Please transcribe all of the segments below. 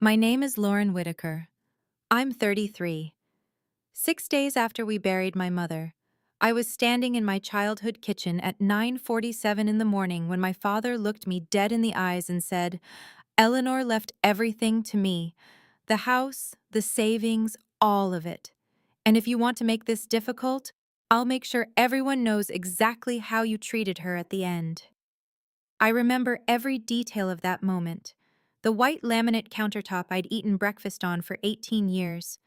My name is Lauren Whitaker. I'm 33. 6 days after we buried my mother, I was standing in my childhood kitchen at 9:47 in the morning when my father looked me dead in the eyes and said, "Eleanor left everything to me. The house, the savings, all of it. And if you want to make this difficult, I'll make sure everyone knows exactly how you treated her at the end." I remember every detail of that moment. The white laminate countertop I'd eaten breakfast on for 18 years,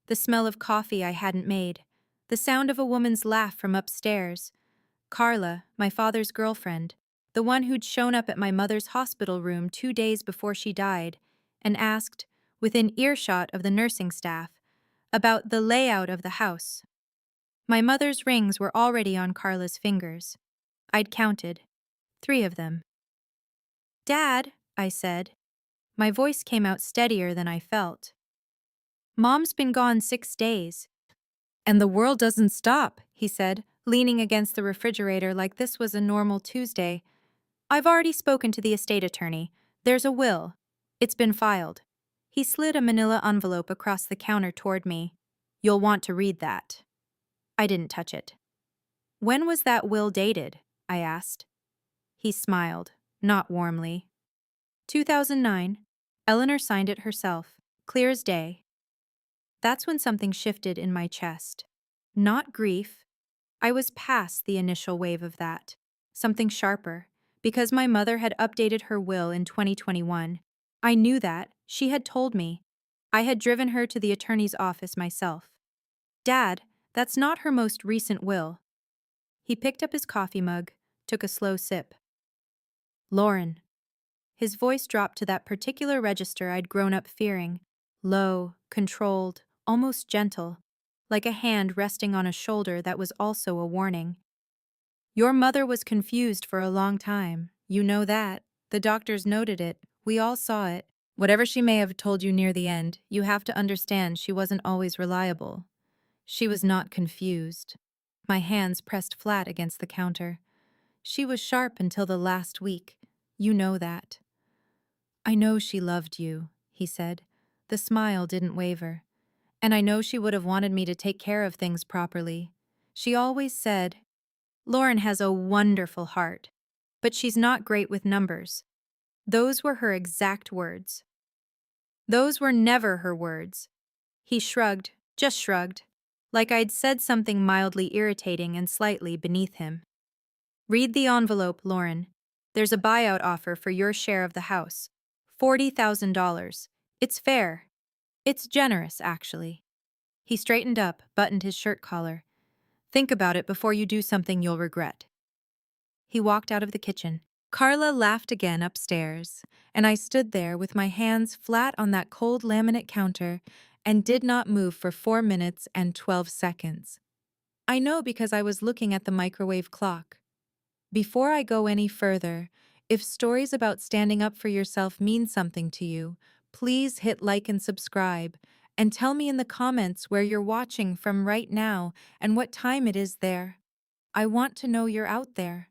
the smell of coffee I hadn't made, the sound of a woman's laugh from upstairs. Carla, my father's girlfriend, the one who'd shown up at my mother's hospital room 2 days before she died, and asked, within earshot of the nursing staff, about the layout of the house. My mother's rings were already on Carla's fingers. I'd counted 3 of them. "Dad," I said. My voice came out steadier than I felt. "Mom's been gone 6 days." "And the world doesn't stop," he said, leaning against the refrigerator like this was a normal Tuesday. "I've already spoken to the estate attorney. There's a will. It's been filed." He slid a manila envelope across the counter toward me. "You'll want to read that." I didn't touch it. "When was that will dated?" I asked. He smiled, not warmly. 2009. Eleanor signed it herself, clear as day. That's when something shifted in my chest. Not grief. I was past the initial wave of that. Something sharper. Because my mother had updated her will in 2021. I knew that. She had told me. I had driven her to the attorney's office myself. "Dad, that's not her most recent will." He picked up his coffee mug, took a slow sip. "Lauren." His voice dropped to that particular register I'd grown up fearing. Low, controlled, almost gentle, like a hand resting on a shoulder that was also a warning. "Your mother was confused for a long time. You know that. The doctors noted it. We all saw it. Whatever she may have told you near the end, you have to understand she wasn't always reliable. She was not confused." My hands pressed flat against the counter. "She was sharp until the last week. You know that." "I know she loved you," he said. The smile didn't waver. "And I know she would have wanted me to take care of things properly. She always said, 'Lauren has a wonderful heart, but she's not great with numbers.'" Those were her exact words. Those were never her words. He shrugged, just shrugged, like I'd said something mildly irritating and slightly beneath him. "Read the envelope, Lauren. There's a buyout offer for your share of the house. $40,000. It's fair. It's generous, actually." He straightened up, buttoned his shirt collar. "Think about it before you do something you'll regret." He walked out of the kitchen. Carla laughed again upstairs, and I stood there with my hands flat on that cold laminate counter and did not move for 4 minutes and 12 seconds. I know because I was looking at the microwave clock. Before I go any further, if stories about standing up for yourself mean something to you, please hit like and subscribe, and tell me in the comments where you're watching from right now and what time it is there. I want to know you're out there,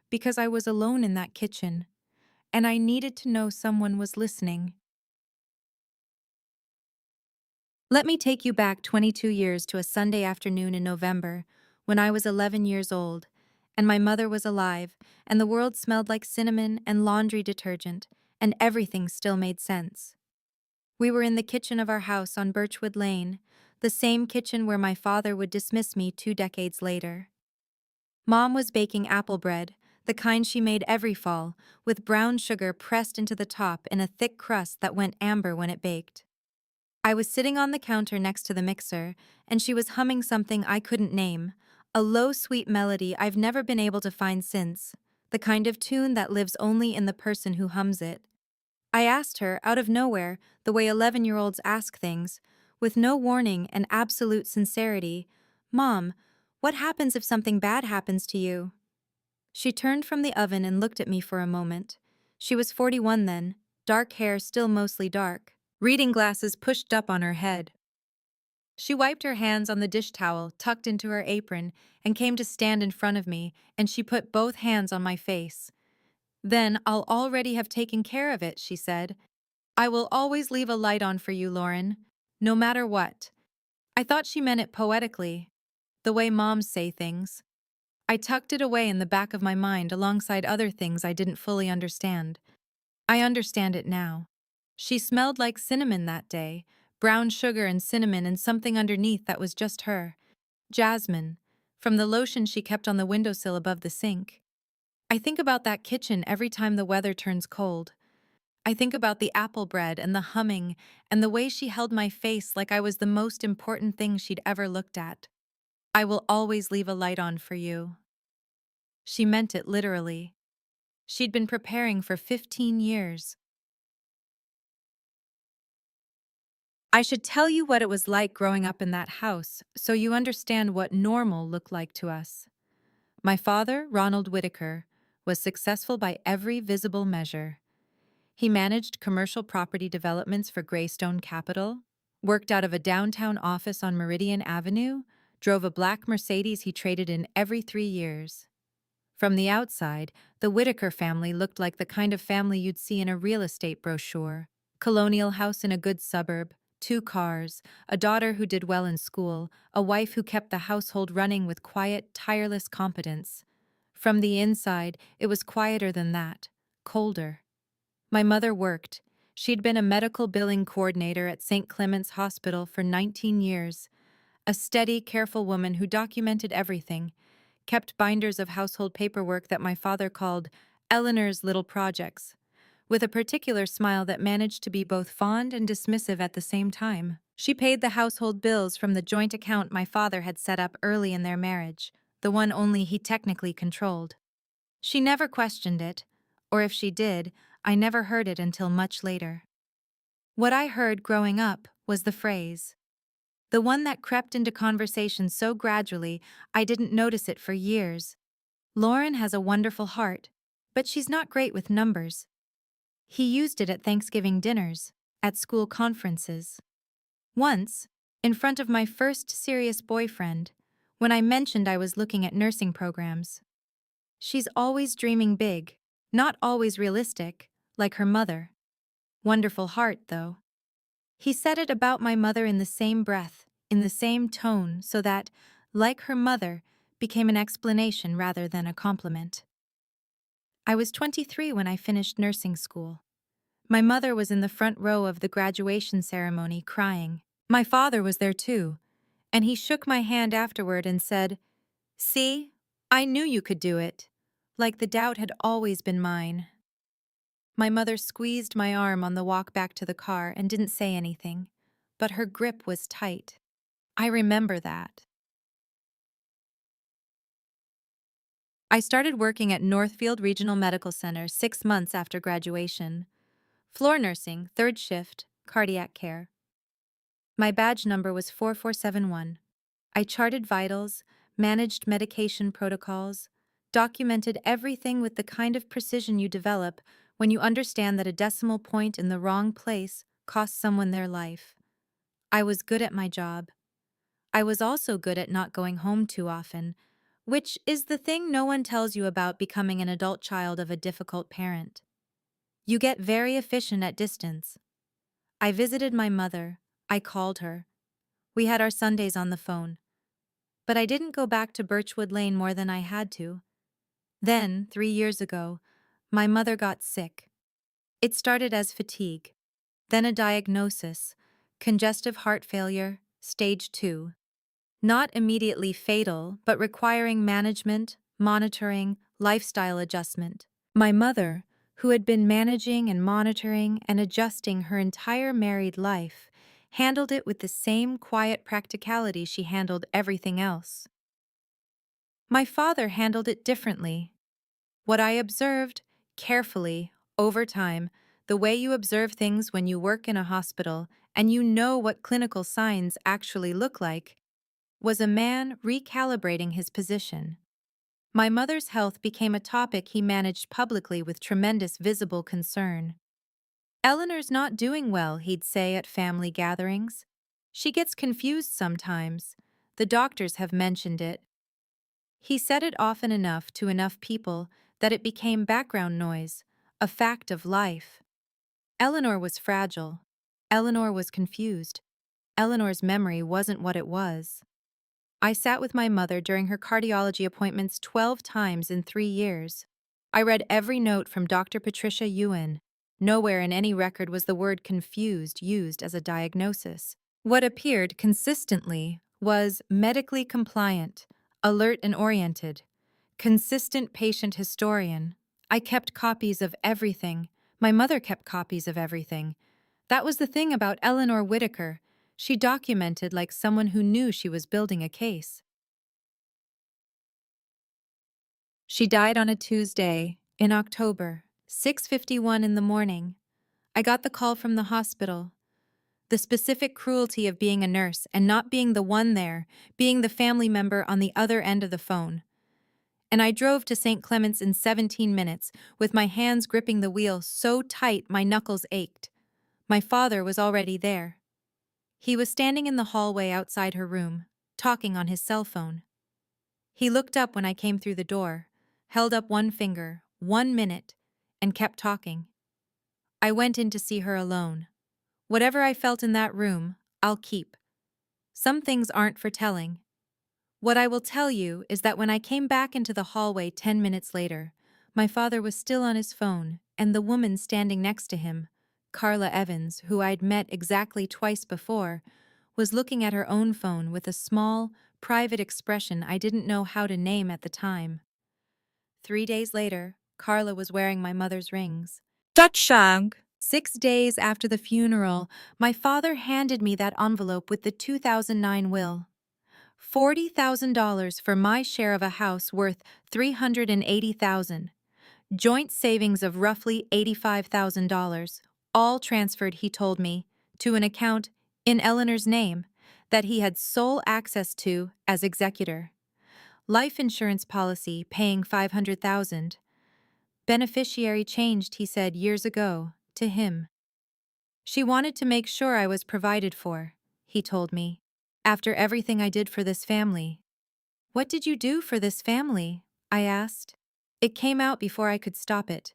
because I was alone in that kitchen, and I needed to know someone was listening. Let me take you back 22 years to a Sunday afternoon in November, when I was 11 years old, and my mother was alive, and the world smelled like cinnamon and laundry detergent, and everything still made sense. We were in the kitchen of our house on Birchwood Lane, the same kitchen where my father would dismiss me 2 decades later. Mom was baking apple bread, the kind she made every fall, with brown sugar pressed into the top in a thick crust that went amber when it baked. I was sitting on the counter next to the mixer, and she was humming something I couldn't name, a low, sweet melody I've never been able to find since, the kind of tune that lives only in the person who hums it. I asked her, out of nowhere, the way 11-year-olds ask things, with no warning and absolute sincerity, "Mom, what happens if something bad happens to you?" She turned from the oven and looked at me for a moment. She was 41 then, dark hair still mostly dark, reading glasses pushed up on her head. She wiped her hands on the dish towel tucked into her apron and came to stand in front of me, and she put both hands on my face. "Then I'll already have taken care of it," she said. I will always leave a light on for you, Lauren, no matter what. I thought she meant it poetically, the way moms say things. I tucked it away in the back of my mind alongside other things I didn't fully understand. I understand it now. She smelled like cinnamon that day, brown sugar and cinnamon and something underneath that was just her. Jasmine, from the lotion she kept on the windowsill above the sink. I think about that kitchen every time the weather turns cold. I think about the apple bread and the humming and the way she held my face like I was the most important thing she'd ever looked at. I will always leave a light on for you. She meant it literally. She'd been preparing for 15 years. I should tell you what it was like growing up in that house so you understand what normal looked like to us. My father, Ronald Whitaker, was successful by every visible measure. He managed commercial property developments for Greystone Capital, worked out of a downtown office on Meridian Avenue, drove a black Mercedes he traded in every 3 years. From the outside, the Whitaker family looked like the kind of family you'd see in a real estate brochure. Colonial house in a good suburb, 2 cars, a daughter who did well in school, a wife who kept the household running with quiet, tireless competence. From the inside, it was quieter than that, colder. My mother worked. She'd been a medical billing coordinator at St. Clement's Hospital for 19 years. A steady, careful woman who documented everything, kept binders of household paperwork that my father called Eleanor's little projects, with a particular smile that managed to be both fond and dismissive at the same time. She paid the household bills from the joint account my father had set up early in their marriage, the one only he technically controlled. She never questioned it, or if she did, I never heard it until much later. What I heard growing up was the phrase, the one that crept into conversation so gradually I didn't notice it for years. Lauren has a wonderful heart, but she's not great with numbers. He used it at Thanksgiving dinners, at school conferences. Once, in front of my first serious boyfriend, when I mentioned I was looking at nursing programs. She's always dreaming big, not always realistic, like her mother. Wonderful heart, though. He said it about my mother in the same breath, in the same tone, so that, like her mother, became an explanation rather than a compliment. I was 23 when I finished nursing school. My mother was in the front row of the graduation ceremony crying. My father was there too, and he shook my hand afterward and said, "See, I knew you could do it," like the doubt had always been mine. My mother squeezed my arm on the walk back to the car and didn't say anything, but her grip was tight. I remember that. I started working at Northfield Regional Medical Center 6 months after graduation. Floor nursing, third shift, cardiac care. My badge number was 4471. I charted vitals, managed medication protocols, documented everything with the kind of precision you develop when you understand that a decimal point in the wrong place costs someone their life. I was good at my job. I was also good at not going home too often, which is the thing no one tells you about becoming an adult child of a difficult parent. You get very efficient at distance. I visited my mother. I called her. We had our Sundays on the phone. But I didn't go back to Birchwood Lane more than I had to. Then, 3 years ago, my mother got sick. It started as fatigue, then a diagnosis, congestive heart failure, stage 2. Not immediately fatal, but requiring management, monitoring, lifestyle adjustment. My mother, who had been managing and monitoring and adjusting her entire married life, handled it with the same quiet practicality she handled everything else. My father handled it differently. What I observed, carefully, over time, the way you observe things when you work in a hospital and you know what clinical signs actually look like, was a man recalibrating his position. My mother's health became a topic he managed publicly with tremendous visible concern. "Eleanor's not doing well," he'd say at family gatherings. "She gets confused sometimes. The doctors have mentioned it." He said it often enough to enough people that it became background noise, a fact of life. Eleanor was fragile. Eleanor was confused. Eleanor's memory wasn't what it was. I sat with my mother during her cardiology appointments 12 times in 3 years. I read every note from Dr. Patricia Ewan. Nowhere in any record was the word confused used as a diagnosis. What appeared consistently was medically compliant, alert and oriented, consistent patient historian. I kept copies of everything. My mother kept copies of everything. That was the thing about Eleanor Whitaker. She documented like someone who knew she was building a case. She died on a Tuesday, in October, 6:51 in the morning. I got the call from the hospital. The specific cruelty of being a nurse and not being the one there, being the family member on the other end of the phone. And I drove to St. Clement's in 17 minutes, with my hands gripping the wheel so tight my knuckles ached. My father was already there. He was standing in the hallway outside her room, talking on his cell phone. He looked up when I came through the door, held up one finger, 1 minute, and kept talking. I went in to see her alone. Whatever I felt in that room, I'll keep. Some things aren't for telling. What I will tell you is that when I came back into the hallway 10 minutes later, my father was still on his phone, and the woman standing next to him, Carla Evans, who I'd met exactly twice before, was looking at her own phone with a small, private expression I didn't know how to name at the time. 3 days later, Carla was wearing my mother's rings. Shang. 6 days after the funeral, my father handed me that envelope with the 2009 will. $40,000 for my share of a house worth $380,000. Joint savings of roughly $85,000, all transferred, he told me, to an account in Eleanor's name that he had sole access to as executor. Life insurance policy paying $500,000. Beneficiary changed, he said years ago, to him. She wanted to make sure I was provided for, he told me, after everything I did for this family. What did you do for this family? I asked. It came out before I could stop it.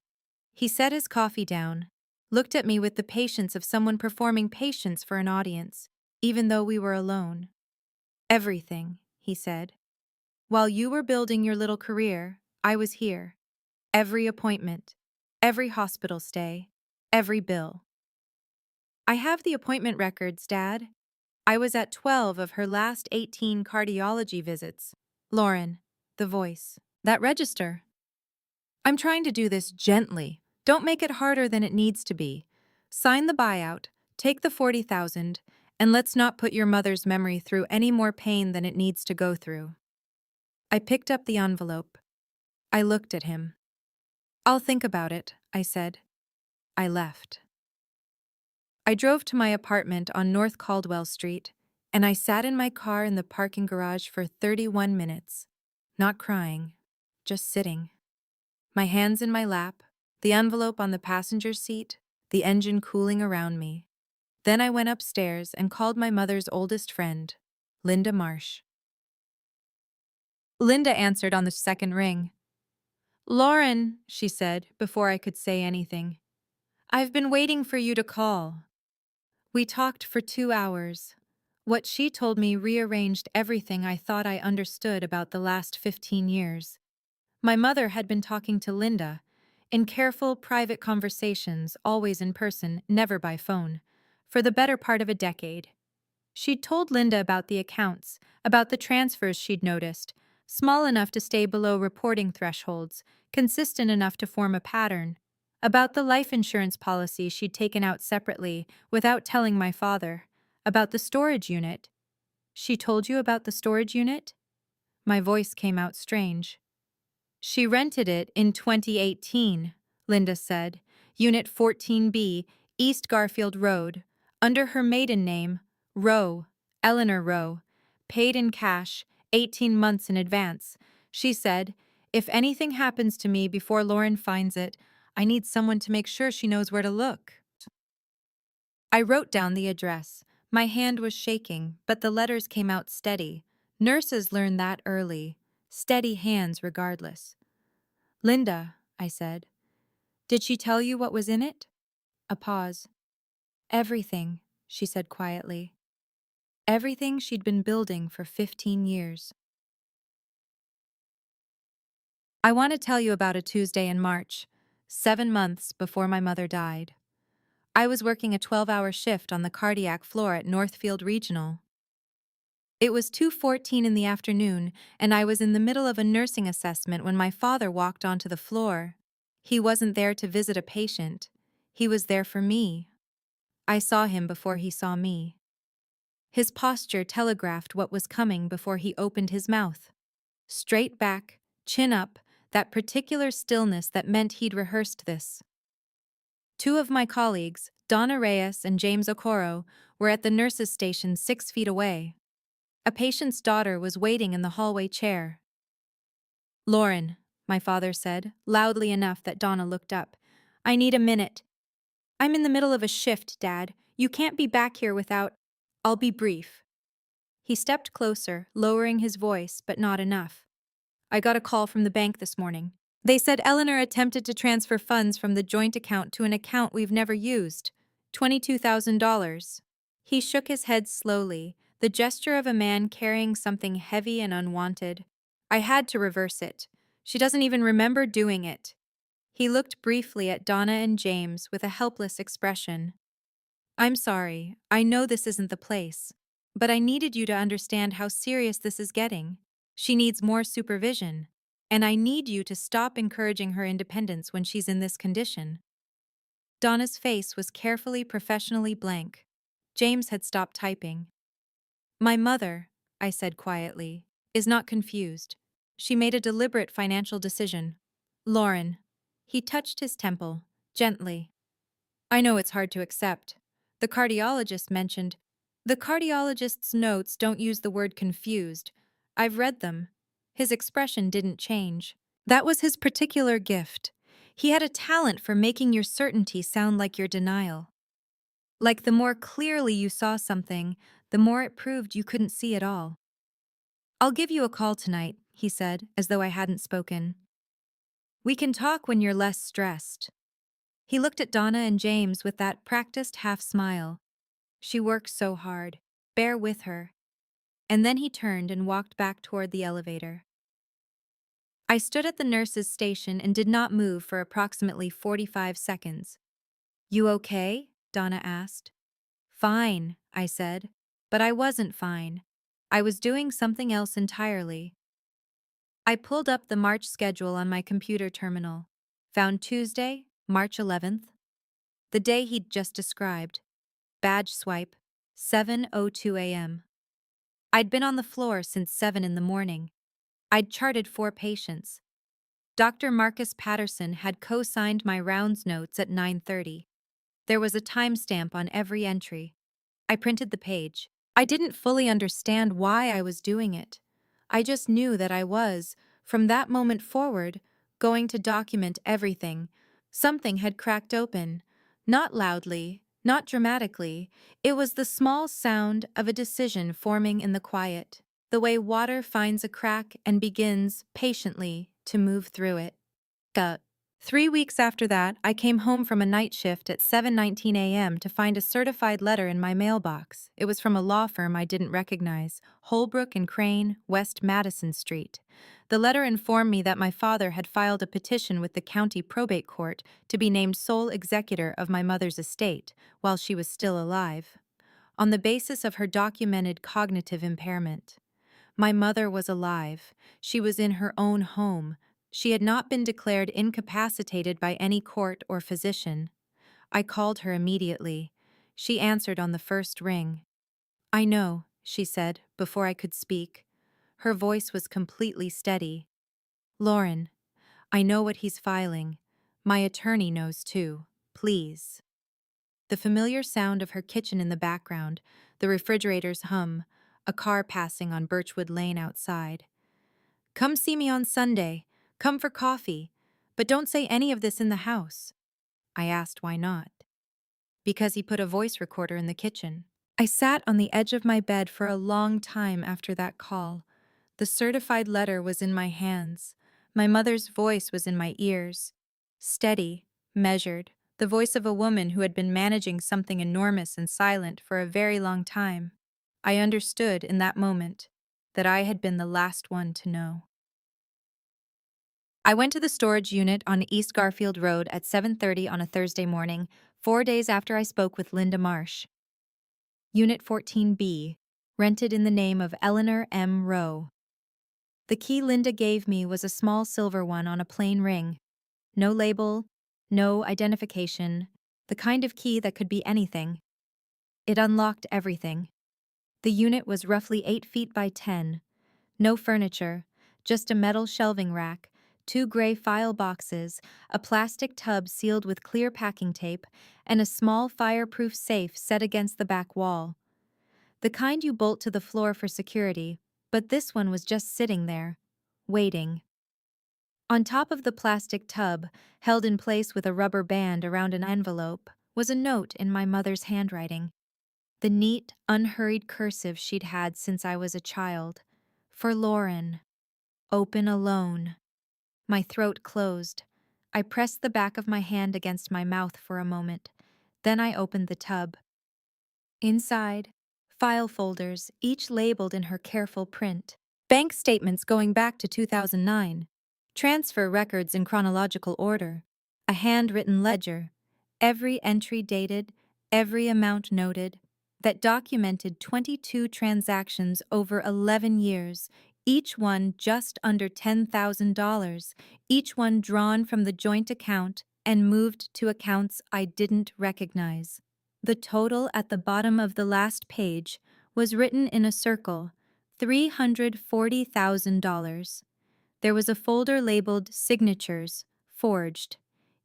He set his coffee down, looked at me with the patience of someone performing patience for an audience, even though we were alone. Everything, he said. While you were building your little career, I was here. Every appointment, every hospital stay, every bill. I have the appointment records, Dad. I was at 12 of her last 18 cardiology visits. Lauren, the voice. That register. I'm trying to do this gently. Don't make it harder than it needs to be. Sign the buyout, take the $40,000, and let's not put your mother's memory through any more pain than it needs to go through. I picked up the envelope. I looked at him. I'll think about it, I said. I left. I drove to my apartment on North Caldwell Street, and I sat in my car in the parking garage for 31 minutes. Not crying, just sitting. My hands in my lap, the envelope on the passenger seat, the engine cooling around me. Then I went upstairs and called my mother's oldest friend, Linda Marsh. Linda answered on the second ring. Lauren, she said, before I could say anything. I've been waiting for you to call. We talked for 2 hours. What she told me rearranged everything I thought I understood about the last 15 years. My mother had been talking to Linda, in careful, private conversations, always in person, never by phone, for the better part of a decade. She'd told Linda about the accounts, about the transfers she'd noticed, small enough to stay below reporting thresholds, consistent enough to form a pattern, about the life insurance policy she'd taken out separately without telling my father, about the storage unit. She told you about the storage unit? My voice came out strange. She rented it in 2018, Linda said, Unit 14B, East Garfield Road, under her maiden name, Rowe, Eleanor Rowe, paid in cash, 18 months in advance. She said, if anything happens to me before Lauren finds it, I need someone to make sure she knows where to look. I wrote down the address. My hand was shaking, but the letters came out steady. Nurses learn that early. Steady hands regardless. Linda, I said, did she tell you what was in it? A pause. Everything, she said quietly. Everything she'd been building for 15 years. I want to tell you about a Tuesday in March, 7 months before my mother died. I was working a 12-hour shift on the cardiac floor at Northfield Regional. It was 2:14 in the afternoon, and I was in the middle of a nursing assessment when my father walked onto the floor. He wasn't there to visit a patient. He was there for me. I saw him before he saw me. His posture telegraphed what was coming before he opened his mouth. Straight back, chin up, that particular stillness that meant he'd rehearsed this. Two of my colleagues, Donna Reyes and James Okoro, were at the nurse's station 6 feet away. A patient's daughter was waiting in the hallway chair. "Lauren," my father said, loudly enough that Donna looked up. "I need a minute." "I'm in the middle of a shift, Dad. You can't be back here without—" "I'll be brief." He stepped closer, lowering his voice, but not enough. "I got a call from the bank this morning. They said Eleanor attempted to transfer funds from the joint account to an account we've never used. $22,000. He shook his head slowly, the gesture of a man carrying something heavy and unwanted. "I had to reverse it. She doesn't even remember doing it." He looked briefly at Donna and James with a helpless expression. "I'm sorry, I know this isn't the place. But I needed you to understand how serious this is getting. She needs more supervision. And I need you to stop encouraging her independence when she's in this condition." Donna's face was carefully professionally blank. James had stopped typing. "My mother," I said quietly, "is not confused. She made a deliberate financial decision. Lauren." He touched his temple, gently. "I know it's hard to accept. The cardiologist mentioned—" "The cardiologist's notes don't use the word confused. I've read them." His expression didn't change. That was his particular gift. He had a talent for making your certainty sound like your denial. Like the more clearly you saw something, the more it proved you couldn't see at all. "I'll give you a call tonight," he said, as though I hadn't spoken. "We can talk when you're less stressed." He looked at Donna and James with that practiced half-smile. "She works so hard. Bear with her." And then he turned and walked back toward the elevator. I stood at the nurse's station and did not move for approximately 45 seconds. "You okay?" Donna asked. "Fine," I said. But I wasn't fine. I was doing something else entirely. I pulled up the March schedule on my computer terminal. Found Tuesday, March 11th. The day he'd just described. Badge swipe, 7:02 a.m. I'd been on the floor since 7 in the morning. I'd charted 4 patients. Dr. Marcus Patterson had co-signed my rounds notes at 9:30. There was a timestamp on every entry. I printed the page. I didn't fully understand why I was doing it. I just knew that I was, from that moment forward, going to document everything. Something had cracked open. Not loudly, not dramatically. It was the small sound of a decision forming in the quiet, the way water finds a crack and begins, patiently, to move through it. 3 weeks after that, I came home from a night shift at 7:19 a.m. to find a certified letter in my mailbox. It was from a law firm I didn't recognize, Holbrook and Crane, West Madison Street. The letter informed me that my father had filed a petition with the county probate court to be named sole executor of my mother's estate while she was still alive, on the basis of her documented cognitive impairment. My mother was alive. She was in her own home. She had not been declared incapacitated by any court or physician. I called her immediately. She answered on the first ring. "I know," she said, before I could speak. Her voice was completely steady. "Lauren, I know what he's filing. My attorney knows too. Please." The familiar sound of her kitchen in the background, the refrigerator's hum, a car passing on Birchwood Lane outside. "Come see me on Sunday. Come for coffee. But don't say any of this in the house." I asked why not. "Because he put a voice recorder in the kitchen." I sat on the edge of my bed for a long time after that call. The certified letter was in my hands. My mother's voice was in my ears. Steady, measured, the voice of a woman who had been managing something enormous and silent for a very long time. I understood in that moment that I had been the last one to know. I went to the storage unit on East Garfield Road at 7:30 on a Thursday morning, 4 days after I spoke with Linda Marsh. Unit 14B, rented in the name of Eleanor M. Rowe. The key Linda gave me was a small silver one on a plain ring. No label, no identification, the kind of key that could be anything. It unlocked everything. The unit was roughly 8 feet by 10. No furniture, just a metal shelving rack, 2 gray file boxes, a plastic tub sealed with clear packing tape, and a small fireproof safe set against the back wall. The kind you bolt to the floor for security, but this one was just sitting there, waiting. On top of the plastic tub, held in place with a rubber band around an envelope, was a note in my mother's handwriting. The neat, unhurried cursive she'd had since I was a child. For Lauren. Open alone. My throat closed. I pressed the back of my hand against my mouth for a moment. Then I opened the tub. Inside, file folders, each labeled in her careful print. Bank statements going back to 2009. Transfer records in chronological order. A handwritten ledger. Every entry dated, every amount noted. That documented 22 transactions over 11 years, each one just under $10,000, each one drawn from the joint account and moved to accounts I didn't recognize. The total at the bottom of the last page was written in a circle, $340,000. There was a folder labeled Signatures, Forged.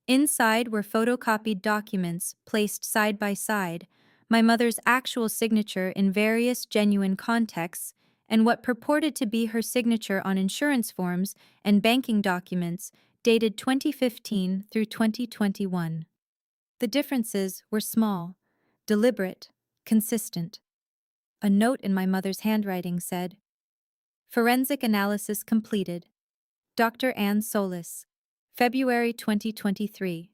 Inside were photocopied documents placed side by side, my mother's actual signature in various genuine contexts, and what purported to be her signature on insurance forms and banking documents dated 2015 through 2021. The differences were small, deliberate, consistent. A note in my mother's handwriting said, "Forensic analysis completed. Dr. Ann Solis, February 2023.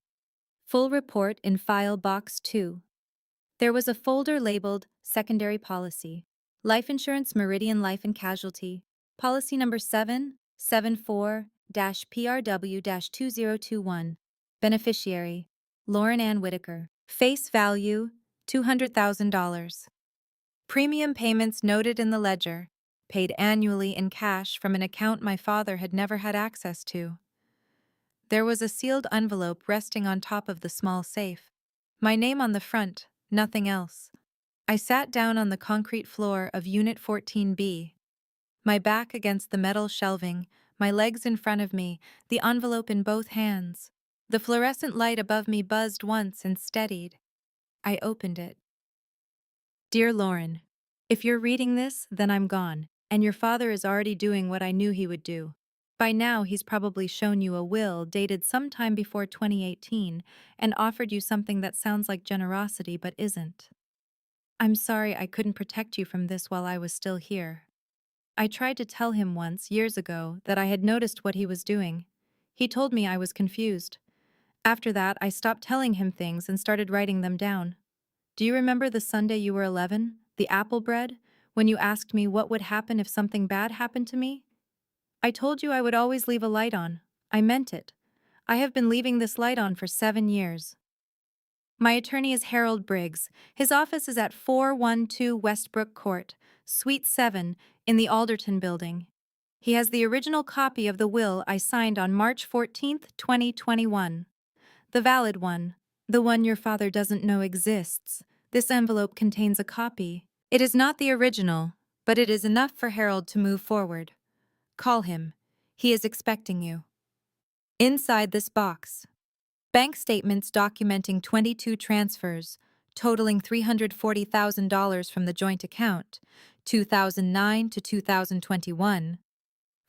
Full report in file box 2. There was a folder labeled Secondary Policy. Life Insurance Meridian Life and Casualty. Policy number 774-PRW-2021. Beneficiary, Lauren Ann Whitaker. Face value, $200,000. Premium payments noted in the ledger, paid annually in cash from an account my father had never had access to. There was a sealed envelope resting on top of the small safe. My name on the front, nothing else. I sat down on the concrete floor of Unit 14B, my back against the metal shelving, my legs in front of me, the envelope in both hands. The fluorescent light above me buzzed once and steadied. I opened it. Dear Lauren, if you're reading this, then I'm gone, and your father is already doing what I knew he would do. By now, he's probably shown you a will dated sometime before 2018 and offered you something that sounds like generosity but isn't. I'm sorry I couldn't protect you from this while I was still here. I tried to tell him once, years ago, that I had noticed what he was doing. He told me I was confused. After that, I stopped telling him things and started writing them down. Do you remember the Sunday you were 11, the apple bread, when you asked me what would happen if something bad happened to me? I told you I would always leave a light on. I meant it. I have been leaving this light on for 7 years. My attorney is Harold Briggs. His office is at 412 Westbrook Court, Suite 7, in the Alderton Building. He has the original copy of the will I signed on March 14, 2021. The valid one, the one your father doesn't know exists. This envelope contains a copy. It is not the original, but it is enough for Harold to move forward. Call him. He is expecting you. Inside this box, bank statements documenting 22 transfers, totaling $340,000 from the joint account, 2009 to 2021.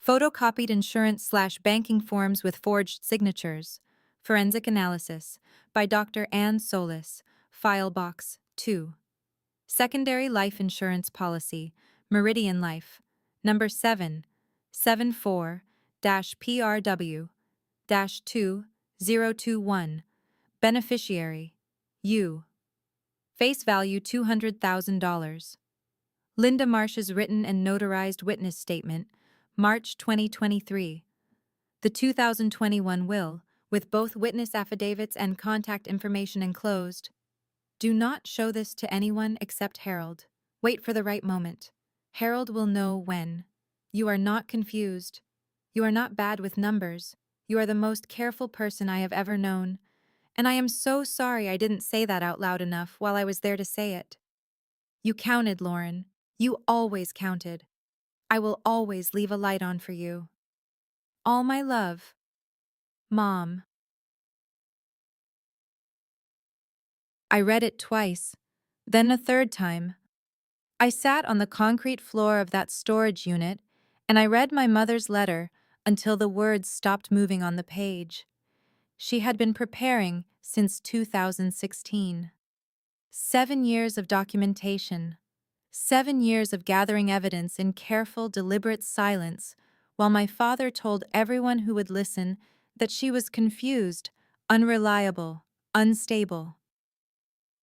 Photocopied insurance/banking forms with forged signatures. Forensic analysis by Dr. Ann Solis, File Box 2. Secondary life insurance policy, Meridian Life, number 774-PRW-2021. Beneficiary. You. Face value $200,000. Linda Marsh's written and notarized witness statement, March 2023. The 2021 will, with both witness affidavits and contact information enclosed. Do not show this to anyone except Harold. Wait for the right moment. Harold will know when. You are not confused. You are not bad with numbers. You are the most careful person I have ever known. And I am so sorry I didn't say that out loud enough while I was there to say it. You counted, Lauren. You always counted. I will always leave a light on for you. All my love. Mom. I read it twice, then a third time. I sat on the concrete floor of that storage unit, and I read my mother's letter until the words stopped moving on the page. She had been preparing since 2016. 7 years of documentation. 7 years of gathering evidence in careful, deliberate silence, while my father told everyone who would listen that she was confused, unreliable, unstable.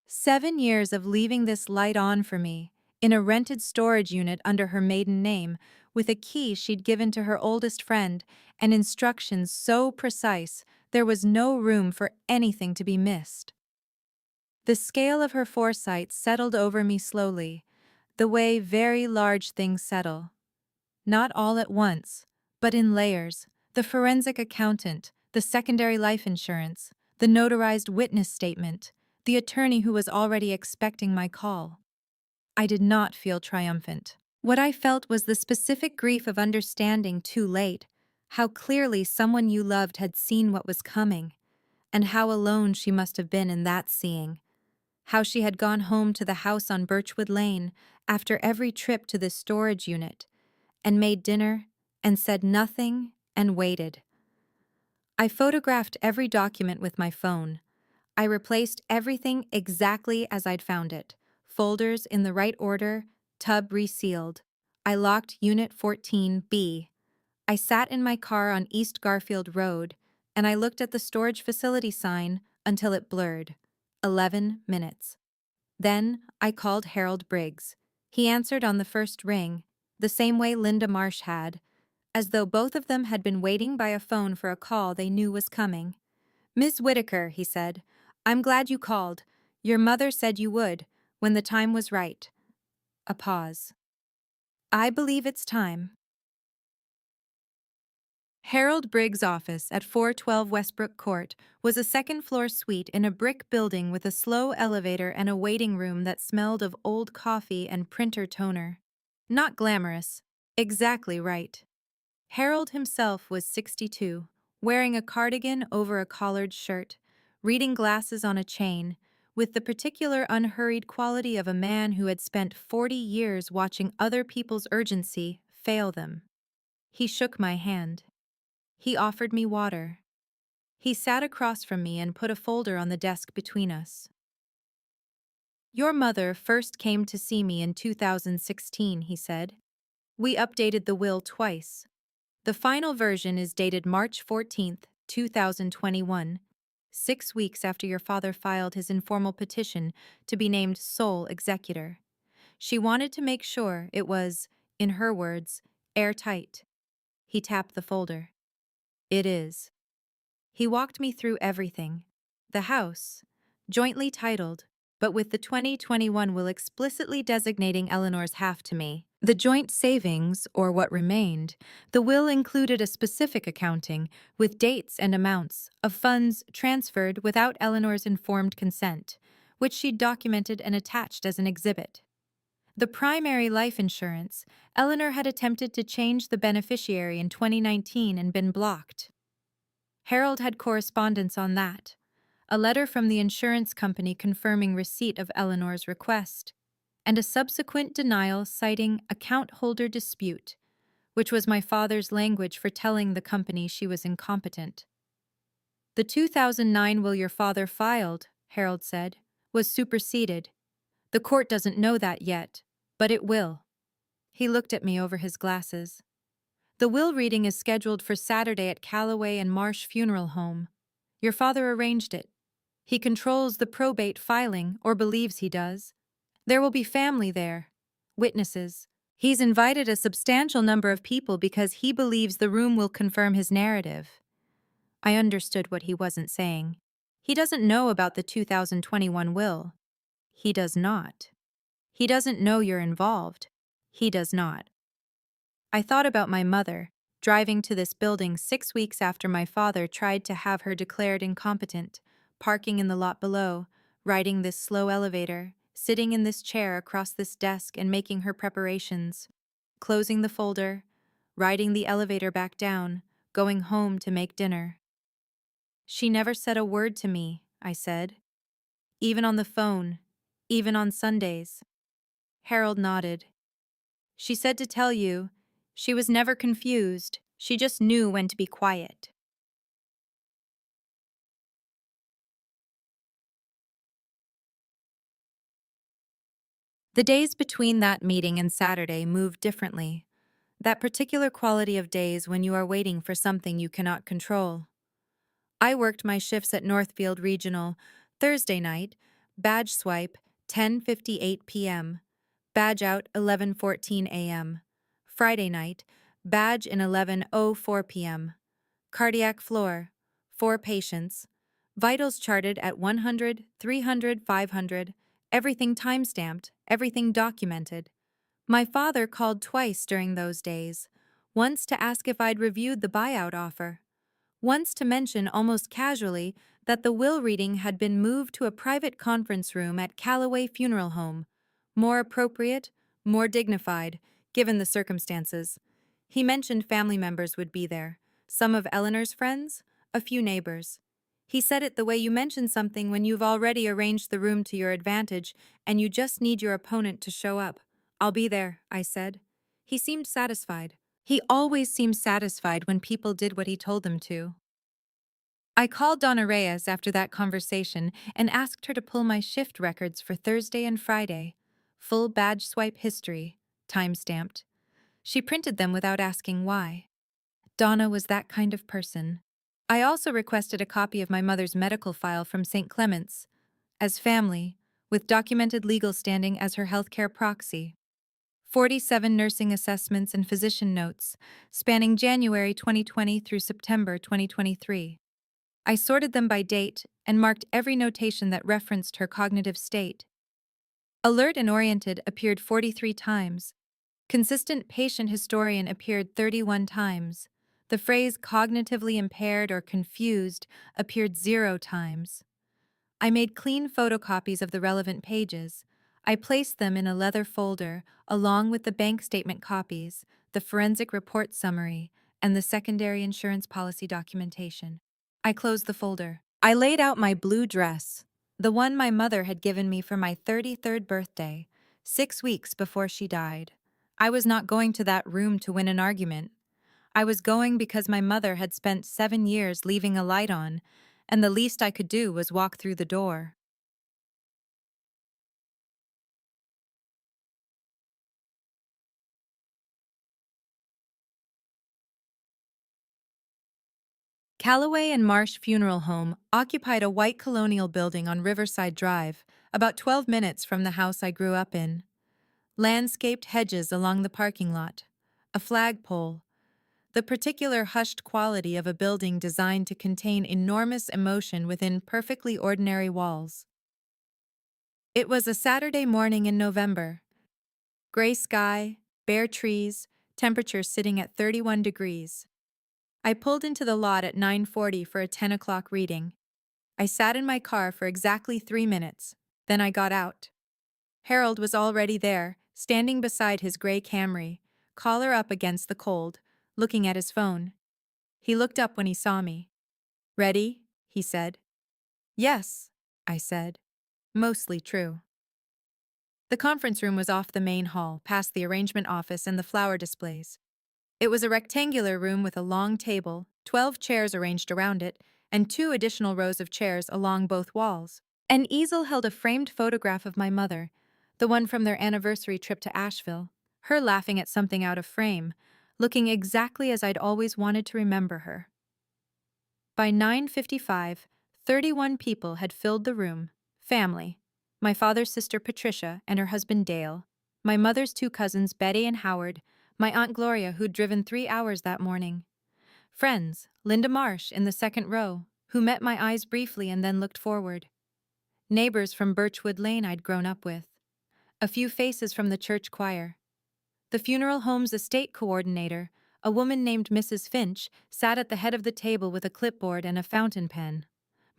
7 years of leaving this light on for me, in a rented storage unit under her maiden name, with a key she'd given to her oldest friend, and instructions so precise there was no room for anything to be missed. The scale of her foresight settled over me slowly, the way very large things settle. Not all at once, but in layers: the forensic accountant, the secondary life insurance, the notarized witness statement, the attorney who was already expecting my call. I did not feel triumphant. What I felt was the specific grief of understanding too late how clearly someone you loved had seen what was coming, and how alone she must have been in that seeing. How she had gone home to the house on Birchwood Lane after every trip to the storage unit, and made dinner, and said nothing, and waited. I photographed every document with my phone. I replaced everything exactly as I'd found it. Folders in the right order, tub resealed. I locked Unit 14B. I sat in my car on East Garfield Road, and I looked at the storage facility sign until it blurred. 11 minutes. Then I called Harold Briggs. He answered on the first ring, the same way Linda Marsh had, as though both of them had been waiting by a phone for a call they knew was coming. "Miss Whitaker," he said, "I'm glad you called. Your mother said you would, when the time was right." A pause. "I believe it's time." Harold Briggs' office at 412 Westbrook Court was a second-floor suite in a brick building with a slow elevator and a waiting room that smelled of old coffee and printer toner. Not glamorous. Exactly right. Harold himself was 62, wearing a cardigan over a collared shirt, reading glasses on a chain, with the particular unhurried quality of a man who had spent 40 years watching other people's urgency fail them. He shook my hand. He offered me water. He sat across from me and put a folder on the desk between us. "Your mother first came to see me in 2016, he said. "We updated the will twice. The final version is dated March 14th, 2021, 6 weeks after your father filed his informal petition to be named sole executor. She wanted to make sure it was, in her words, airtight." He tapped the folder. "It is." He walked me through everything. The house, jointly titled, but with the 2021 will explicitly designating Eleanor's half to me. The joint savings, or what remained, the will included a specific accounting, with dates and amounts, of funds transferred without Eleanor's informed consent, which she'd documented and attached as an exhibit. The primary life insurance, Eleanor had attempted to change the beneficiary in 2019 and been blocked. Harold had correspondence on that. A letter from the insurance company confirming receipt of Eleanor's request, and a subsequent denial citing account holder dispute, which was my father's language for telling the company she was incompetent. "The 2009 will your father filed," Harold said, "was superseded. The court doesn't know that yet, but it will." He looked at me over his glasses. "The will reading is scheduled for Saturday at Callaway and Marsh Funeral Home. Your father arranged it. He controls the probate filing, or believes he does. There will be family there, witnesses. He's invited a substantial number of people because he believes the room will confirm his narrative. I understood what he wasn't saying. He doesn't know about the 2021 will. He does not. He doesn't know you're involved. He does not. I thought about my mother, driving to this building 6 weeks after my father tried to have her declared incompetent, parking in the lot below, riding this slow elevator, sitting in this chair across this desk and making her preparations, closing the folder, riding the elevator back down, going home to make dinner. She never said a word to me, I said. Even on the phone, even on Sundays. Harold nodded. She said to tell you, she was never confused, she just knew when to be quiet. The days between that meeting and Saturday moved differently. That particular quality of days when you are waiting for something you cannot control. I worked my shifts at Northfield Regional, Thursday night, badge swipe, 10:58 p.m., badge out 11:14 a.m. Friday night, badge in 11:04 p.m. Cardiac floor, 4 patients. Vitals charted at 100, 300, 500. Everything timestamped, everything documented. My father called twice during those days. Once to ask if I'd reviewed the buyout offer. Once to mention almost casually that the will reading had been moved to a private conference room at Callaway Funeral Home. More appropriate, more dignified, given the circumstances. He mentioned family members would be there. Some of Eleanor's friends, a few neighbors. He said it the way you mention something when you've already arranged the room to your advantage and you just need your opponent to show up. I'll be there, I said. He seemed satisfied. He always seemed satisfied when people did what he told them to. I called Donna Reyes after that conversation and asked her to pull my shift records for Thursday and Friday. Full badge swipe history, time-stamped. She printed them without asking why. Donna was that kind of person. I also requested a copy of my mother's medical file from St. Clement's, as family, with documented legal standing as her healthcare proxy. 47 nursing assessments and physician notes, spanning January 2020 through September 2023. I sorted them by date and marked every notation that referenced her cognitive state. Alert and oriented appeared 43 times. Consistent patient historian appeared 31 times. The phrase cognitively impaired or confused appeared 0 times. I made clean photocopies of the relevant pages. I placed them in a leather folder, along with the bank statement copies, the forensic report summary, and the secondary insurance policy documentation. I closed the folder. I laid out my blue dress, the one my mother had given me for my 33rd birthday, 6 weeks before she died. I was not going to that room to win an argument. I was going because my mother had spent 7 years leaving a light on, and the least I could do was walk through the door. Callaway and Marsh Funeral Home occupied a white colonial building on Riverside Drive, about 12 minutes from the house I grew up in. Landscaped hedges along the parking lot, a flagpole, the particular hushed quality of a building designed to contain enormous emotion within perfectly ordinary walls. It was a Saturday morning in November. Gray sky, bare trees, temperature sitting at 31 degrees. I pulled into the lot at 9:40 for a 10 o'clock reading. I sat in my car for exactly 3 minutes, then I got out. Harold was already there, standing beside his gray Camry, collar up against the cold, looking at his phone. He looked up when he saw me. "Ready?" he said. "Yes," I said. Mostly true. The conference room was off the main hall, past the arrangement office and the flower displays. It was a rectangular room with a long table, 12 chairs arranged around it, and 2 additional rows of chairs along both walls. An easel held a framed photograph of my mother, the one from their anniversary trip to Asheville, her laughing at something out of frame, looking exactly as I'd always wanted to remember her. By 9:55, 31 people had filled the room. Family. My father's sister Patricia and her husband Dale. My mother's two cousins Betty and Howard. My Aunt Gloria, who'd driven 3 hours that morning. Friends, Linda Marsh in the second row, who met my eyes briefly and then looked forward. Neighbors from Birchwood Lane I'd grown up with. A few faces from the church choir. The funeral home's estate coordinator, a woman named Mrs. Finch, sat at the head of the table with a clipboard and a fountain pen.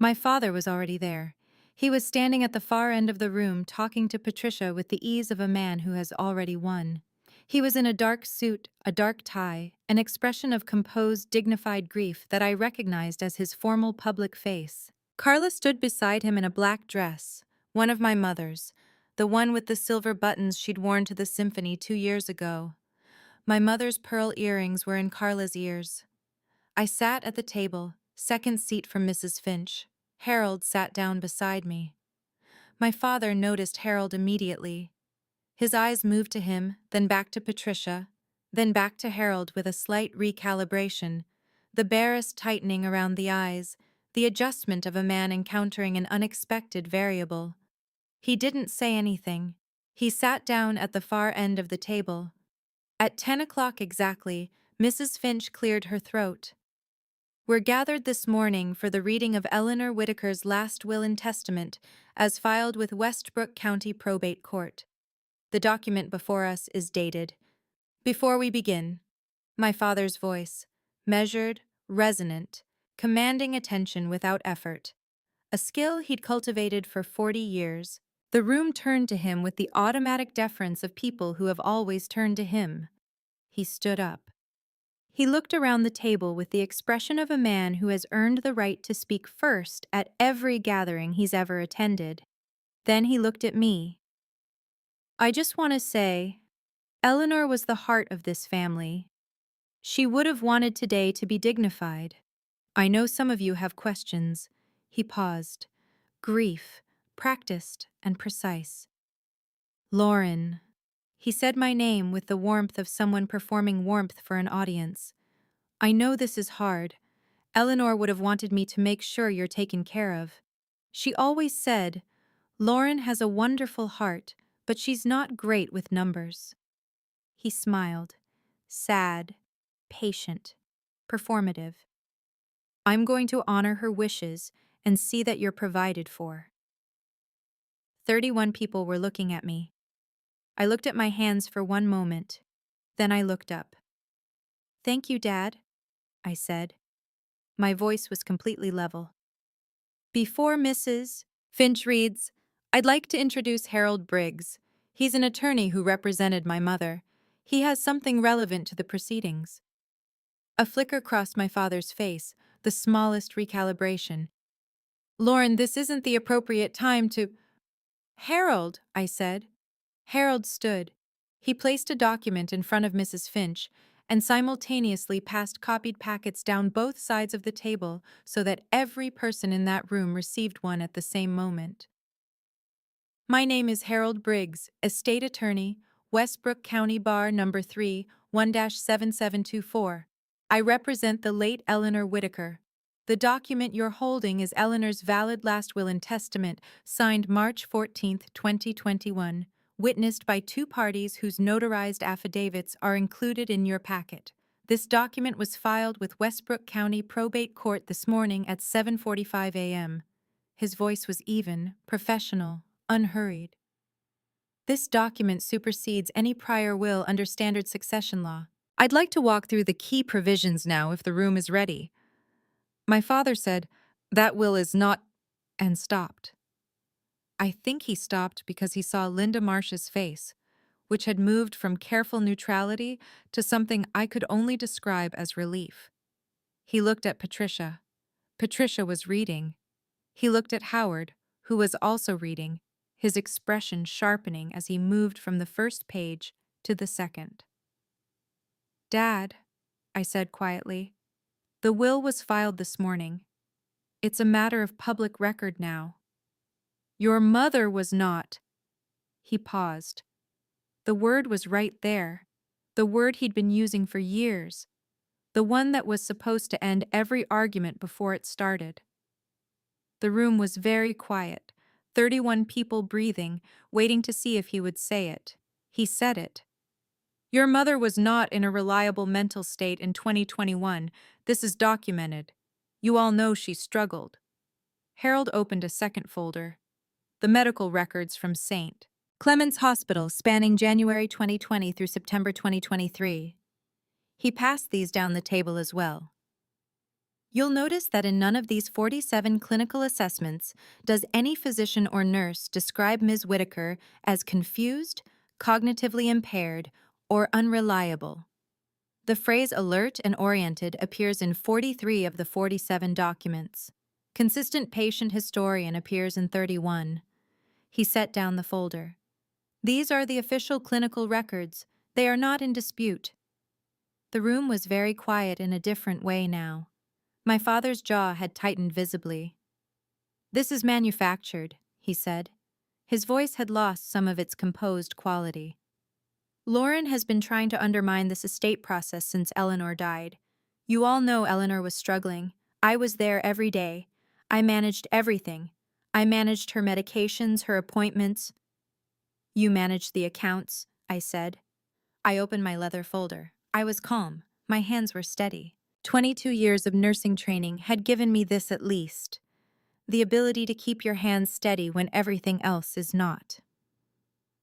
My father was already there. He was standing at the far end of the room talking to Patricia with the ease of a man who has already won. He was in a dark suit, a dark tie, an expression of composed, dignified grief that I recognized as his formal public face. Carla stood beside him in a black dress, one of my mother's, the one with the silver buttons she'd worn to the symphony 2 years ago. My mother's pearl earrings were in Carla's ears. I sat at the table, second seat from Mrs. Finch. Harold sat down beside me. My father noticed Harold immediately. His eyes moved to him, then back to Patricia, then back to Harold with a slight recalibration, the barest tightening around the eyes, the adjustment of a man encountering an unexpected variable. He didn't say anything. He sat down at the far end of the table. At 10 o'clock exactly, Mrs. Finch cleared her throat. We're gathered this morning for the reading of Eleanor Whitaker's last will and testament, as filed with Westbrook County Probate Court. The document before us is dated. Before we begin, my father's voice, measured, resonant, commanding attention without effort, a skill he'd cultivated for 40 years. The room turned to him with the automatic deference of people who have always turned to him. He stood up. He looked around the table with the expression of a man who has earned the right to speak first at every gathering he's ever attended. Then he looked at me. I just want to say, Eleanor was the heart of this family. She would have wanted today to be dignified. I know some of you have questions. He paused. Grief, practiced and precise. Lauren. He said my name with the warmth of someone performing warmth for an audience. I know this is hard. Eleanor would have wanted me to make sure you're taken care of. She always said, Lauren has a wonderful heart, but she's not great with numbers. He smiled. Sad, patient, performative. I'm going to honor her wishes and see that you're provided for. 31 people were looking at me. I looked at my hands for one moment. Then I looked up. Thank you, Dad, I said. My voice was completely level. Before Mrs. Finch reads, I'd like to introduce Harold Briggs. He's an attorney who represented my mother. He has something relevant to the proceedings. A flicker crossed my father's face, the smallest recalibration. Lauren, this isn't the appropriate time to... Harold, I said. Harold stood. He placed a document in front of Mrs. Finch and simultaneously passed copied packets down both sides of the table so that every person in that room received one at the same moment. My name is Harold Briggs, Estate Attorney, Westbrook County Bar No. 3, 1-7724. I represent the late Eleanor Whitaker. The document you're holding is Eleanor's valid last will and testament, signed March 14, 2021, witnessed by two parties whose notarized affidavits are included in your packet. This document was filed with Westbrook County Probate Court this morning at 7:45 a.m. His voice was even, professional, unhurried. This document supersedes any prior will under standard succession law. I'd like to walk through the key provisions now if the room is ready. My father said, that will is not, and stopped. I think he stopped because he saw Linda Marsh's face, which had moved from careful neutrality to something I could only describe as relief. He looked at Patricia. Patricia was reading. He looked at Howard, who was also reading, his expression sharpening as he moved from the first page to the second. Dad, I said quietly, the will was filed this morning. It's a matter of public record now. Your mother was not. He paused. The word was right there, the word he'd been using for years, the one that was supposed to end every argument before it started. The room was very quiet, 31 people breathing, waiting to see if he would say it. He said it. Your mother was not in a reliable mental state in 2021. This is documented. You all know she struggled. Harold opened a second folder. The medical records from St. Clement's Hospital spanning January 2020 through September 2023. He passed these down the table as well. You'll notice that in none of these 47 clinical assessments does any physician or nurse describe Ms. Whitaker as confused, cognitively impaired, or unreliable. The phrase alert and oriented appears in 43 of the 47 documents. Consistent patient historian appears in 31. He set down the folder. These are the official clinical records. They are not in dispute. The room was very quiet in a different way now. My father's jaw had tightened visibly. This is manufactured, he said. His voice had lost some of its composed quality. Lauren has been trying to undermine this estate process since Eleanor died. You all know Eleanor was struggling. I was there every day. I managed everything. I managed her medications, her appointments. You managed the accounts, I said. I opened my leather folder. I was calm. My hands were steady. 22 years of nursing training had given me this at least. The ability to keep your hands steady when everything else is not.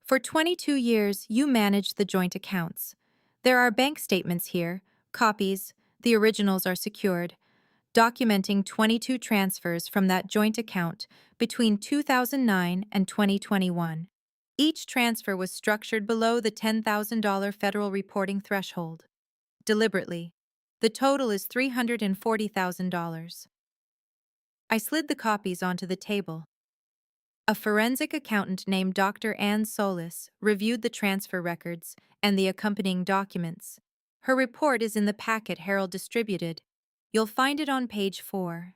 For 22 years, you managed the joint accounts. There are bank statements here, copies, the originals are secured, documenting 22 transfers from that joint account between 2009 and 2021. Each transfer was structured below the $10,000 federal reporting threshold. Deliberately. The total is $340,000. I slid the copies onto the table. A forensic accountant named Dr. Ann Solis reviewed the transfer records and the accompanying documents. Her report is in the packet Harold distributed. You'll find it on page 4.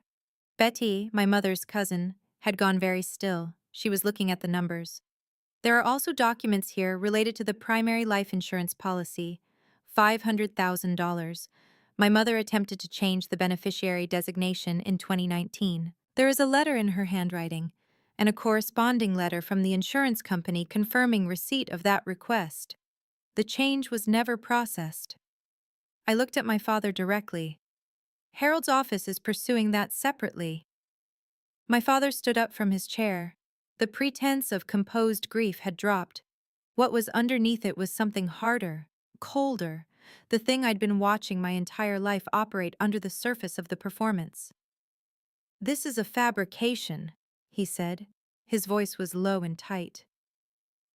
Betty, my mother's cousin, had gone very still. She was looking at the numbers. There are also documents here related to the primary life insurance policy, $500,000. My mother attempted to change the beneficiary designation in 2019. There is a letter in her handwriting, and a corresponding letter from the insurance company confirming receipt of that request. The change was never processed. I looked at my father directly. Harold's office is pursuing that separately. My father stood up from his chair. The pretense of composed grief had dropped. What was underneath it was something harder, colder, the thing I'd been watching my entire life operate under the surface of the performance. This is a fabrication, he said. His voice was low and tight.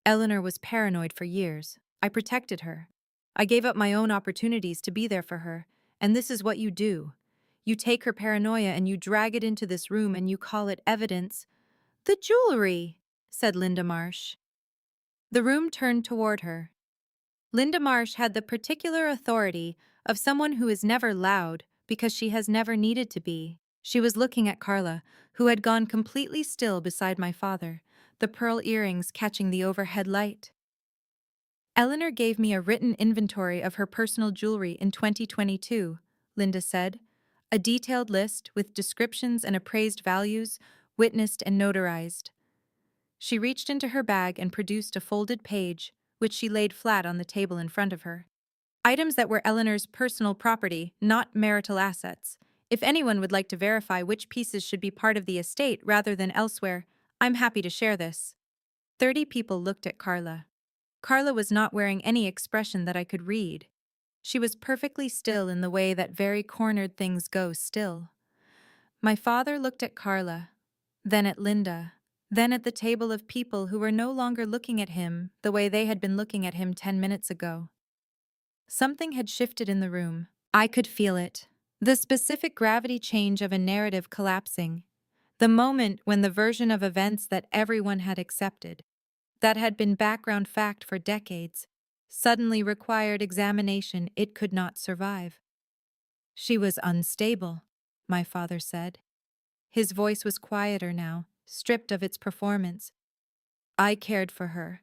Eleanor was paranoid for years. I protected her. I gave up my own opportunities to be there for her, and this is what you do. You take her paranoia and you drag it into this room and you call it evidence. The jewelry, said Linda Marsh. The room turned toward her. Linda Marsh had the particular authority of someone who is never loud because she has never needed to be. She was looking at Carla, who had gone completely still beside my father, the pearl earrings catching the overhead light. Eleanor gave me a written inventory of her personal jewelry in 2022, Linda said. A detailed list with descriptions and appraised values, witnessed and notarized. She reached into her bag and produced a folded page, which she laid flat on the table in front of her. Items that were Eleanor's personal property, not marital assets. If anyone would like to verify which pieces should be part of the estate rather than elsewhere, I'm happy to share this. 30 people looked at Carla. Carla was not wearing any expression that I could read. She was perfectly still in the way that very cornered things go still. My father looked at Carla, then at Linda, then at the table of people who were no longer looking at him the way they had been looking at him 10 minutes ago. Something had shifted in the room. I could feel it. The specific gravity change of a narrative collapsing. The moment when the version of events that everyone had accepted, that had been background fact for decades, suddenly required examination it could not survive. She was unstable, my father said. His voice was quieter now, stripped of its performance. I cared for her.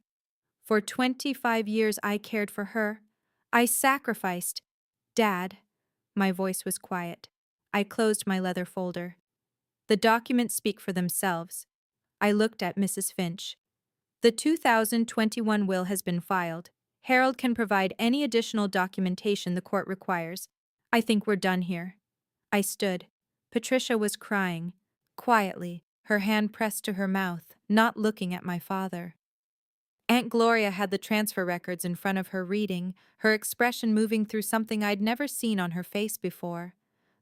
For 25 years I cared for her. I sacrificed. Dad. My voice was quiet. I closed my leather folder. The documents speak for themselves. I looked at Mrs. Finch. The 2021 will has been filed. Harold can provide any additional documentation the court requires. I think we're done here. I stood. Patricia was crying. Quietly, her hand pressed to her mouth, not looking at my father. Aunt Gloria had the transfer records in front of her reading, her expression moving through something I'd never seen on her face before.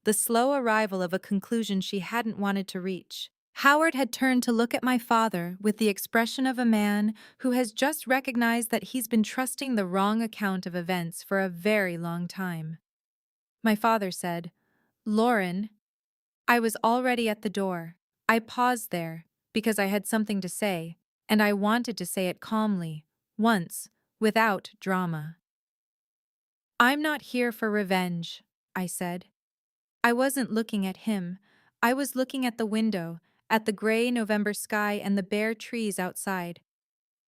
The slow arrival of a conclusion she hadn't wanted to reach. Howard had turned to look at my father with the expression of a man who has just recognized that he's been trusting the wrong account of events for a very long time. My father said, "Lauren." I was already at the door. I paused there, because I had something to say, and I wanted to say it calmly, once, without drama. "I'm not here for revenge," I said. I wasn't looking at him. I was looking at the window, at the gray November sky and the bare trees outside.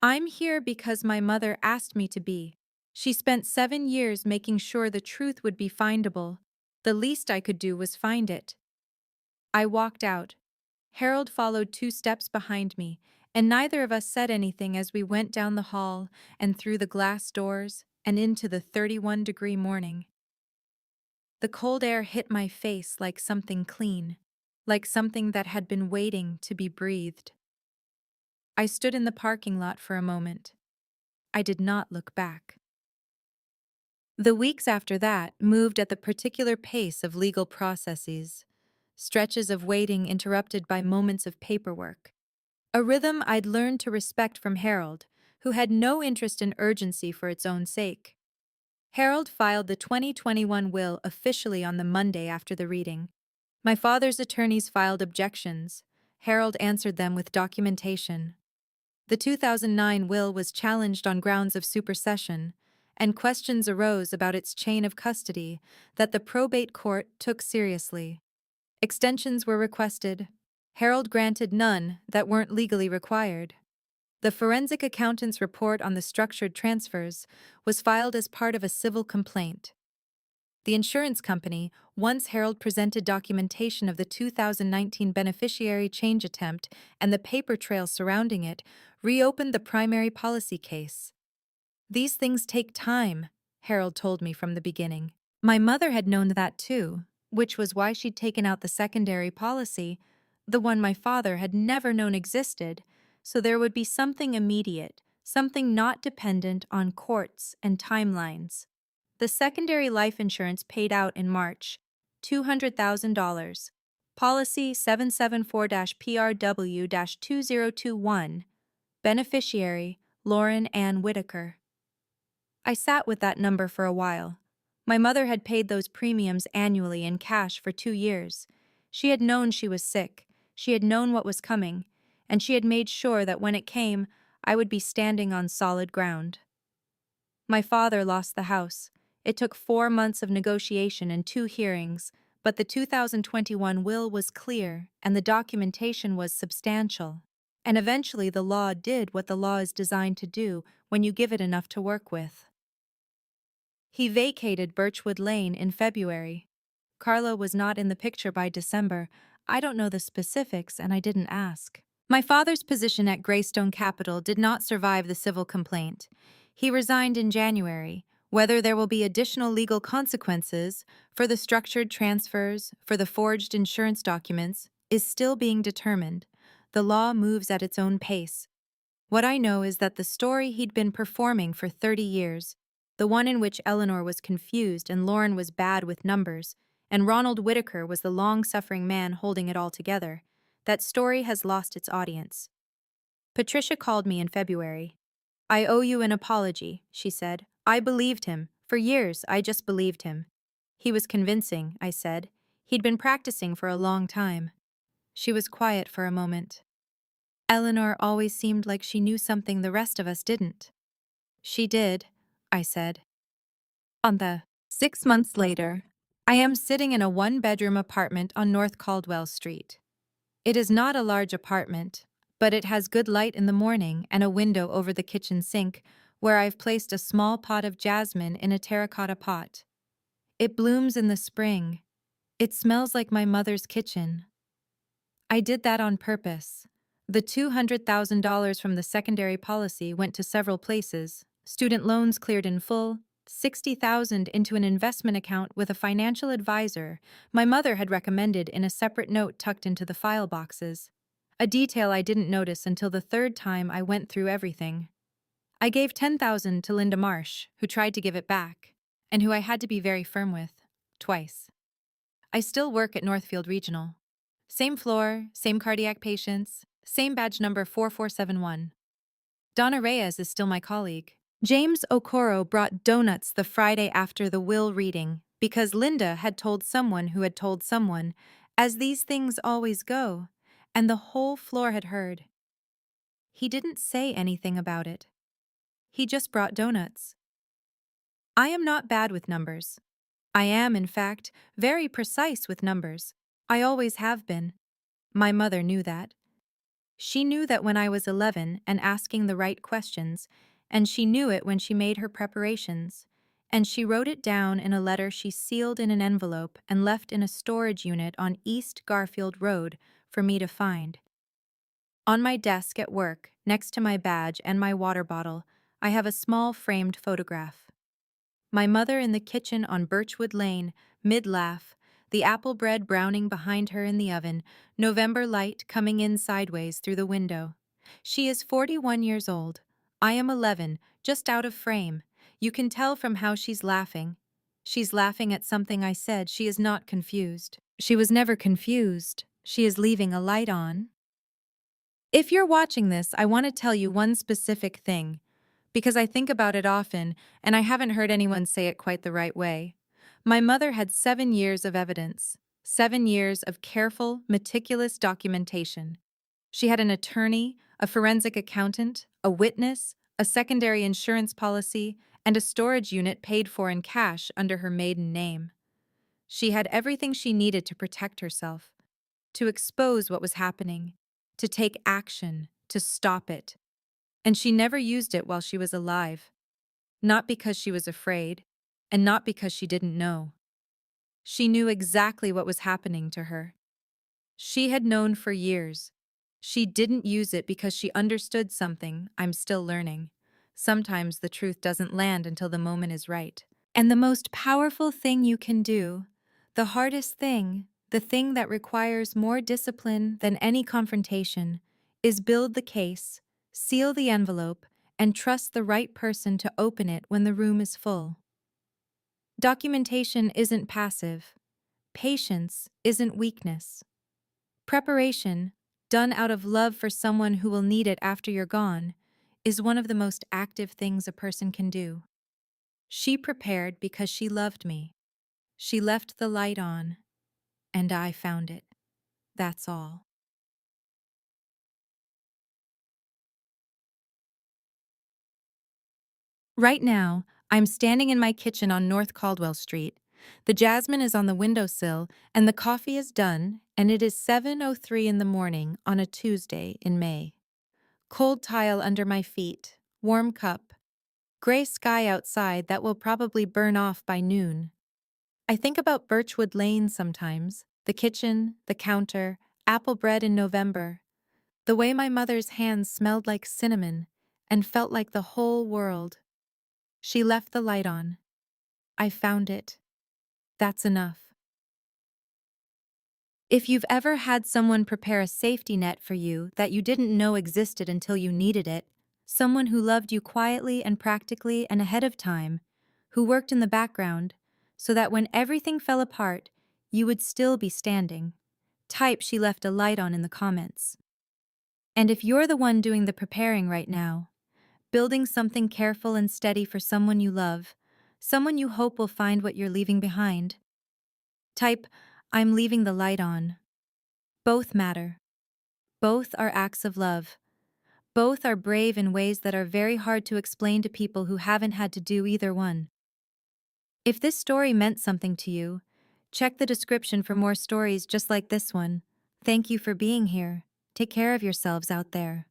I'm here because my mother asked me to be. She spent 7 years making sure the truth would be findable. The least I could do was find it. I walked out. Harold followed 2 steps behind me, and neither of us said anything as we went down the hall and through the glass doors and into the 31-degree morning. The cold air hit my face like something clean, like something that had been waiting to be breathed. I stood in the parking lot for a moment. I did not look back. The weeks after that moved at the particular pace of legal processes, stretches of waiting interrupted by moments of paperwork. A rhythm I'd learned to respect from Harold, who had no interest in urgency for its own sake. Harold filed the 2021 will officially on the Monday after the reading. My father's attorneys filed objections. Harold answered them with documentation. The 2009 will was challenged on grounds of supersession, and questions arose about its chain of custody that the probate court took seriously. Extensions were requested. Harold granted none that weren't legally required. The forensic accountant's report on the structured transfers was filed as part of a civil complaint. The insurance company, once Harold presented documentation of the 2019 beneficiary change attempt and the paper trail surrounding it, reopened the primary policy case. "These things take time," Harold told me from the beginning. My mother had known that too, which was why she'd taken out the secondary policy, the one my father had never known existed, so there would be something immediate, something not dependent on courts and timelines. The secondary life insurance paid out in March, $200,000. Policy 774-PRW-2021. Beneficiary, Lauren Ann Whitaker. I sat with that number for a while. My mother had paid those premiums annually in cash for 2 years. She had known she was sick, she had known what was coming, and she had made sure that when it came, I would be standing on solid ground. My father lost the house. It took 4 months of negotiation and 2 hearings, but the 2021 will was clear and the documentation was substantial. And eventually the law did what the law is designed to do when you give it enough to work with. He vacated Birchwood Lane in February. Carla was not in the picture by December. I don't know the specifics and I didn't ask. My father's position at Greystone Capital did not survive the civil complaint. He resigned in January. Whether there will be additional legal consequences for the structured transfers, for the forged insurance documents, is still being determined. The law moves at its own pace. What I know is that the story he'd been performing for 30 years, the one in which Eleanor was confused and Lauren was bad with numbers, and Ronald Whitaker was the long-suffering man holding it all together, that story has lost its audience. Patricia called me in February. "I owe you an apology," she said. "I believed him. For years, I just believed him." "He was convincing," I said. "He'd been practicing for a long time." She was quiet for a moment. "Eleanor always seemed like she knew something the rest of us didn't." "She did," I said. 6 months later, I am sitting in a 1-bedroom apartment on North Caldwell Street. It is not a large apartment, but it has good light in the morning and a window over the kitchen sink where I've placed a small pot of jasmine in a terracotta pot. It blooms in the spring. It smells like my mother's kitchen. I did that on purpose. The $200,000 from the secondary policy went to several places. Student loans cleared in full, 60,000 into an investment account with a financial advisor my mother had recommended in a separate note tucked into the file boxes. A detail I didn't notice until the third time I went through everything. I gave 10,000 to Linda Marsh, who tried to give it back, and who I had to be very firm with, twice. I still work at Northfield Regional. Same floor, same cardiac patients, same badge number 4471. Donna Reyes is still my colleague. James Okoro brought donuts the Friday after the will reading because Linda had told someone who had told someone, as these things always go, and the whole floor had heard. He didn't say anything about it. He just brought donuts. I am not bad with numbers. I am, in fact, very precise with numbers. I always have been. My mother knew that. She knew that when I was 11 and asking the right questions, and she knew it when she made her preparations, and she wrote it down in a letter she sealed in an envelope and left in a storage unit on East Garfield Road for me to find. On my desk at work, next to my badge and my water bottle, I have a small framed photograph. My mother in the kitchen on Birchwood Lane, mid-laugh, the apple bread browning behind her in the oven, November light coming in sideways through the window. She is 41 years old. I am 11, just out of frame. You can tell from how she's laughing. She's laughing at something I said. She is not confused. She was never confused. She is leaving a light on. If you're watching this, I want to tell you one specific thing, because I think about it often, and I haven't heard anyone say it quite the right way. My mother had 7 years of evidence, 7 years of careful, meticulous documentation. She had an attorney, a forensic accountant, a witness, a secondary insurance policy, and a storage unit paid for in cash under her maiden name. She had everything she needed to protect herself, to expose what was happening, to take action, to stop it. And she never used it while she was alive. Not because she was afraid, and not because she didn't know. She knew exactly what was happening to her. She had known for years. She didn't use it because she understood something I'm still learning. Sometimes the truth doesn't land until the moment is right. And the most powerful thing you can do, the hardest thing, the thing that requires more discipline than any confrontation, is build the case, seal the envelope, and trust the right person to open it when the room is full. Documentation isn't passive. Patience isn't weakness. Preparation, done out of love for someone who will need it after you're gone, is one of the most active things a person can do. She prepared because she loved me. She left the light on, and I found it. That's all. Right now, I'm standing in my kitchen on North Caldwell Street. The jasmine is on the windowsill, and the coffee is done, and it is 7:03 in the morning on a Tuesday in May. Cold tile under my feet, warm cup, gray sky outside that will probably burn off by noon. I think about Birchwood Lane sometimes, the kitchen, the counter, apple bread in November, the way my mother's hands smelled like cinnamon and felt like the whole world. She left the light on. I found it. That's enough. If you've ever had someone prepare a safety net for you that you didn't know existed until you needed it, someone who loved you quietly and practically and ahead of time, who worked in the background, so that when everything fell apart, you would still be standing, type "she left a light on" in the comments. And if you're the one doing the preparing right now, building something careful and steady for someone you love, someone you hope will find what you're leaving behind, type "I'm leaving the light on." Both matter. Both are acts of love. Both are brave in ways that are very hard to explain to people who haven't had to do either one. If this story meant something to you, check the description for more stories just like this one. Thank you for being here. Take care of yourselves out there.